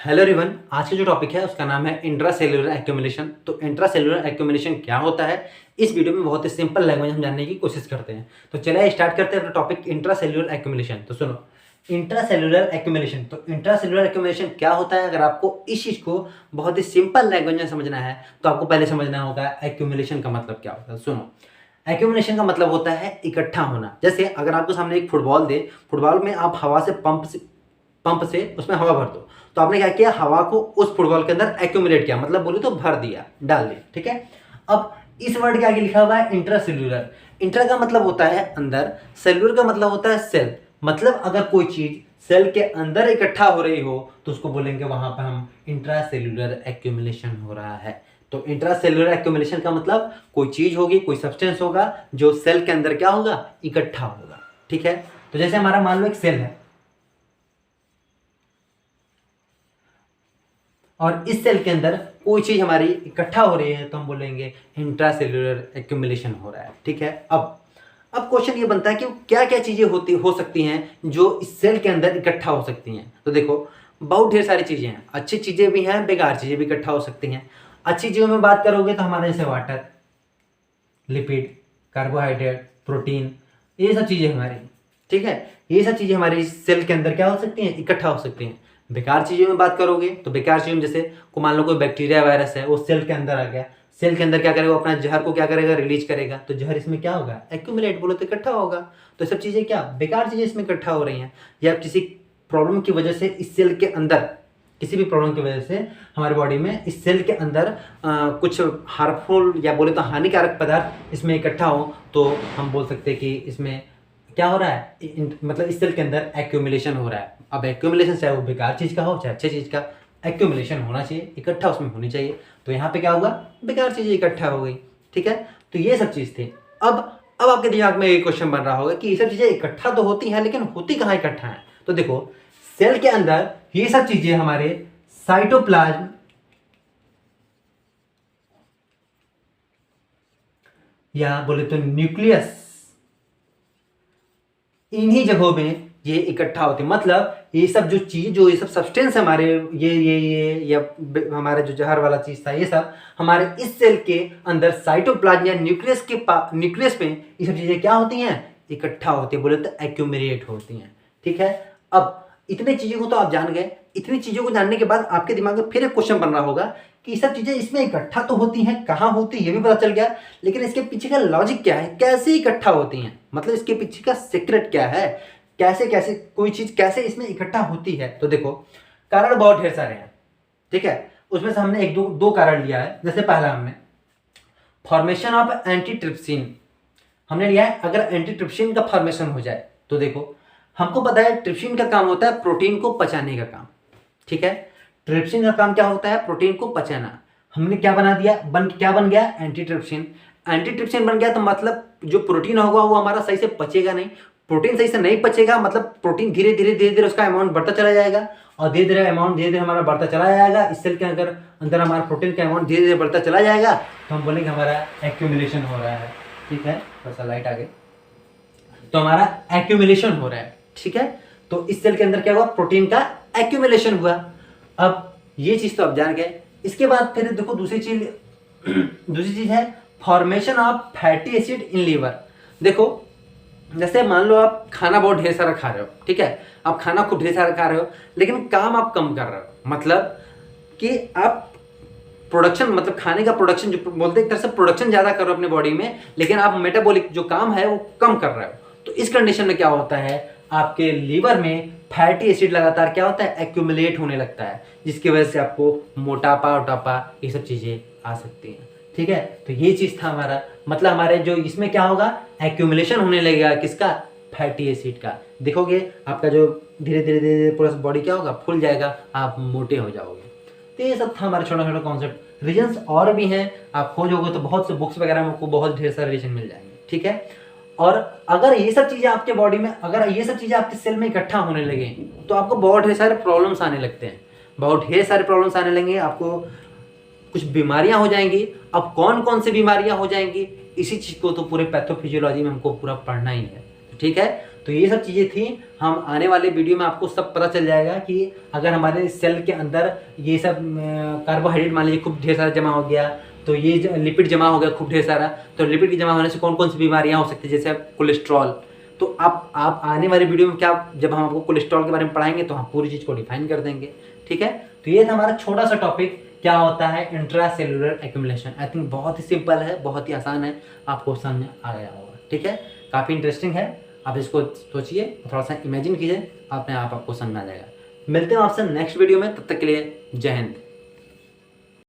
Hello everyone, आज का जो टॉपिक है उसका नाम है इंट्रासेल्युलर एक्यूमुलेशन। तो इंट्रासेल्युलर एक्यूमुलेशन क्या होता है, इस वीडियो में बहुत ही सिंपल लैंग्वेज हम जानने की कोशिश करते हैं। तो चलिए स्टार्ट करते हैं अपना टॉपिक इंट्रासेल्युलर एक्यूमुलेशन। तो सुनो, इंट्रासेल्युलर एक्यूमुलेशन। तो इंट्रासेल्युलर एक्यूमुलेशन क्या होता है, अगर आपको इस चीज़ को बहुत ही सिंपल लैंग्वेज में समझना है तो आपको पहले समझना होगा एक्यूमुलेशन का मतलब क्या होता है। सुनो, एक्यूमुलेशन का मतलब होता है इकट्ठा होना। जैसे अगर आपको सामने एक फुटबॉल दे, फुटबॉल में आप हवा से पंप से उसमें हवा भर दो, तो आपने क्या किया, हवा को उस फुटबॉल के अंदर एक्यूमुलेट किया, मतलब बोले तो भर दिया, डाल दिया। ठीक है। अब इस वर्ड के आगे लिखा हुआ है इंट्रासेल्युलर। इंट्रा का मतलब होता है अंदर, सेल्युलर का मतलब होता है सेल। मतलब अगर कोई चीज सेल के अंदर इकट्ठा हो रही हो तो उसको बोलेंगे वहां पर हम इंट्रासेल्युलर एक्यूमुलेशन हो रहा है। तो इंट्रासेल्युलर एक्यूमुलेशन का मतलब कोई चीज होगी, कोई सब्सटेंस होगा जो सेल के अंदर क्या होगा, इकट्ठा होगा। ठीक है। तो जैसे हमारा मान लो एक सेल है और इस सेल के अंदर कोई चीज हमारी इकट्ठा हो रही है तो हम बोलेंगे इंट्रासेल्युलर एक्यूमुलेशन हो रहा है। ठीक है। अब क्वेश्चन ये बनता है कि क्या क्या चीजें हो सकती हैं जो इस सेल के अंदर इकट्ठा हो सकती हैं। तो देखो, बहुत ढेर सारी चीजें हैं, अच्छी चीजें भी हैं, बेकार चीजें भी इकट्ठा हो सकती हैं। अच्छी चीजों में बात करोगे तो हमारे जैसे वाटर, लिपिड, कार्बोहाइड्रेट, प्रोटीन, ये सब चीजें हमारी। ठीक है। ये सब चीजें हमारी सेल के अंदर क्या हो सकती हैं, इकट्ठा हो सकती हैं। बेकार चीजों में बात करोगे तो बेकार चीजों में जैसे को मान लो कोई बैक्टीरिया वायरस है, वो सेल के अंदर आ गया, सेल के अंदर क्या करेगा, वो अपना जहर को क्या करेगा, रिलीज करेगा। तो जहर इसमें क्या होगा, एक्यूमुलेट, बोलो तो इकट्ठा होगा। तो सब चीजें क्या, बेकार चीजें इसमें इकट्ठा हो रही हैं। या किसी प्रॉब्लम की वजह से इस सेल के अंदर, किसी भी प्रॉब्लम की वजह से हमारे बॉडी में इस सेल के अंदर कुछ हार्मफुल या बोले तो हानिकारक पदार्थ इसमें इकट्ठा हो, तो हम बोल सकते हैं कि इसमें क्या हो रहा है, मतलब इस सेल के अंदर एक्यूमुलेशन हो रहा है। अब एक्यूमुलेशन चाहे वो बेकार चीज़ का हो चाहे अच्छी चीज़ का, एक्यूमुलेशन होना चाहिए, इकट्ठा उसमें होनी चाहिए। तो यहाँ पे क्या हुआ, बेकार चीज़ें इकट्ठा हो गई। ठीक है। तो ये सब चीज़ थी। अब आपके दिमाग में ये क्वेश्चन बन रहा होगा कि ये सब चीज़ें इकट्ठा तो होती हैं, लेकिन होती कहाँ इकट्ठा है। तो देखो, सेल के अंदर ये सब चीजें हमारे साइटोप्लाज्म या बोले तो न्यूक्लियस, इन्हीं जगहों में ये इकट्ठा होते हैं। मतलब ये सब जो चीज, जो ये सब सब्सटेंस हमारे, ये या हमारा जो जहर वाला चीज था, ये सब हमारे इस सेल के अंदर साइटोप्लाज्म या न्यूक्लियस में ये सब चीजें क्या होती हैं, इकट्ठा होती है, बोले तो एक्यूमुलेट होती हैं। ठीक है। अब इतनी चीजों को तो आप जान गए। इतनी चीजों को जानने के बाद आपके दिमाग में फिर एक क्वेश्चन बन रहा होगा कि ये सब चीजें इसमें इकट्ठा तो होती हैं, कहाँ होती है ये भी पता चल गया, लेकिन इसके पीछे का लॉजिक क्या है, कैसे इकट्ठा होती हैं, मतलब इसके पीछे का सीक्रेट क्या है, कैसे कैसे कोई चीज कैसे इसमें इकट्ठा होती है। तो देखो, कारण बहुत ढेर सारे हैं। ठीक है। उसमें से हमने एक दो कारण लिया है। जैसे पहला हमने फॉर्मेशन ऑफ एंटीट्रिप्सिन हमने लिया है। अगर एंटीट्रिप्सिन का फॉर्मेशन हो जाए तो देखो, हमको पता है ट्रिप्सिन का काम होता है प्रोटीन को पचाने का काम। ठीक है। ट्रिप्सिन का काम क्या होता है, प्रोटीन को पचाना। हमने क्या बना दिया, क्या बन गया, एंटीट्रिप्सिन। एंटीट्रिप्सिन बन गया तो मतलब जो प्रोटीन होगा वो हमारा सही से पचेगा नहीं। प्रोटीन सही से नहीं पचेगा, मतलब प्रोटीन धीरे धीरे उसका अमाउंट बढ़ता चला जाएगा, और धीरे धीरे हमारा बढ़ता चला जाएगा। इस सेल के अंदर हमारा प्रोटीन का अमाउंट धीरे धीरे बढ़ता चला जाएगा, तो हम बोलेंगे हमारा एक्यूमुलेशन हो रहा है। ठीक है। थोड़ा सा लाइट आगे, तो हमारा एक्यूमुलेशन हो रहा है। ठीक है। तो इस सेल के अंदर क्या हुआ, प्रोटीन का एक्यूमुलेशन हुआ। अब ये चीज तो आप जान गए। इसके बाद फिर देखो दूसरी चीज है formation of fatty acid in liver. देखो, जैसे मान लो आप खाना बहुत ढेर सारा खा रहे हो। ठीक है। आप खाना खूब ढेर सारा खा रहे हो, लेकिन काम आप कम कर रहे हो, मतलब कि आप प्रोडक्शन, मतलब खाने का प्रोडक्शन, जो बोलते हैं एक तरह से प्रोडक्शन ज्यादा कर रहे हो अपने बॉडी में, लेकिन आप मेटाबॉलिक जो काम है वो कम कर रहे हो। तो इस कंडीशन में क्या होता है, आपके लीवर में फैटी एसिड लगातार क्या होता है, एक्यूमुलेट होने लगता है, जिसकी वजह से आपको मोटापा उटापा ये सब चीजें आ सकती हैं। ठीक है। तो ये चीज था हमारा, मतलब हमारे जो इसमें क्या होगा, एक्यूमुलेशन होने लगेगा किसका, फैटी एसिड का। देखोगे आपका जो धीरे धीरे पूरा बॉडी क्या होगा, फूल जाएगा, आप मोटे हो जाओगे। तो ये सब था हमारे छोटा छोटा कॉन्सेप्ट। रीजन्स और भी हैं, आप खोजोगे तो बहुत से बुक्स वगैरह में आपको बहुत ढेर सारे रीजन मिल जाएंगे। ठीक है। और अगर ये सब चीजें आपके बॉडी में, अगर ये सब चीजें आपके सेल में इकट्ठा होने लगे तो आपको बहुत ढेर सारे प्रॉब्लम्स आने लगते हैं, बहुत ढेर सारे प्रॉब्लम्स आने लगेंगे, आपको कुछ बीमारियां हो जाएंगी। अब कौन कौन सी बीमारियां हो जाएंगी, इसी चीज को तो पूरे पैथोफिजियोलॉजी में हमको पूरा पढ़ना ही है। ठीक है। तो ये सब चीज़ें थी। हम आने वाले वीडियो में आपको सब पता चल जाएगा कि अगर हमारे सेल के अंदर ये सब कार्बोहाइड्रेट मान लीजिए खूब ढेर सारा जमा हो गया, तो ये लिपिड जमा हो गया खूब ढेर सारा, तो लिपिड के जमा होने से कौन कौन सी बीमारियाँ हो सकती है, जैसे कोलेस्ट्रॉल। तो आप आने वाले वीडियो में क्या, जब हम आपको कोलेस्ट्रॉल के बारे में पढ़ाएंगे तो हम पूरी चीज़ को डिफाइन कर देंगे। ठीक है, तो ये था हमारा छोटा सा टॉपिक, क्या होता है intra cellular accumulation. I think बहुत ही सिंपल है, बहुत ही आसान है, आपको समझ आ गया होगा। ठीक है, काफ़ी इंटरेस्टिंग है, आप इसको सोचिए, थोड़ा सा इमेजिन कीजिए, अपने आप आपको समझ आ जाएगा। मिलते हैं आपसे नेक्स्ट वीडियो में, तब तक के लिए जय हिंद।